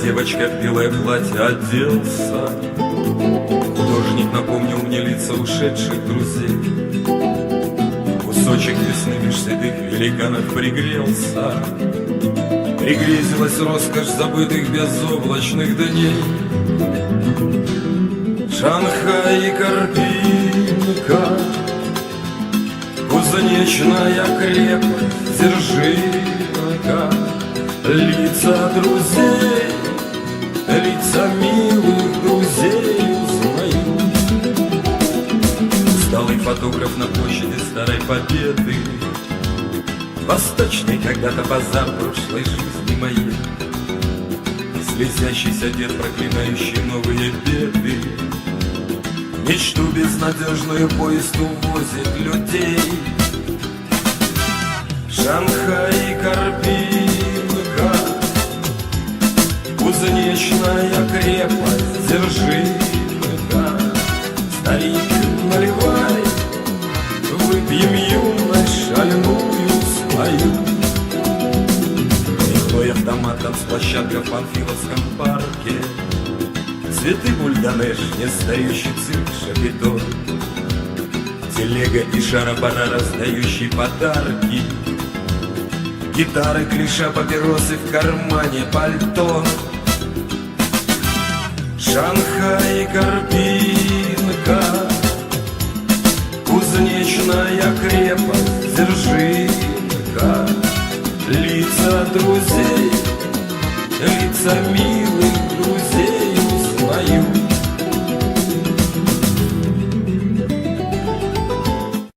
девочка в белое платье оделся. Художник напомнил мне лица ушедших друзей. Кусочек весны меж седых великанов пригрелся. Пригрезилась роскошь забытых безоблачных дней. Шанхай и Карпинка, кузнечная крепость Дзержинка. Лица друзей, лица милых друзей узнаю. Усталый фотограф на площади Старой Победы, восточный когда-то базар прошлой жизни моей. Слезящийся дед, проклинающий новые беды, мечту безнадежную поезд увозит людей. Шанхай и Карпинка, кузнечная крепость Дзержинка. Старик, наливай, выпьем юность шальную свою. Мехной автоматом с площадка в Панфиловском парке. Цветы бульдонеш, нестающий цирк Шапито. Телега и шара-бара, раздающий подарки. Гитары, клиша, папиросы в кармане пальто. Шанхай и Карпинка, кузнечная крепость Дзержинка. Лица друзей, лица милых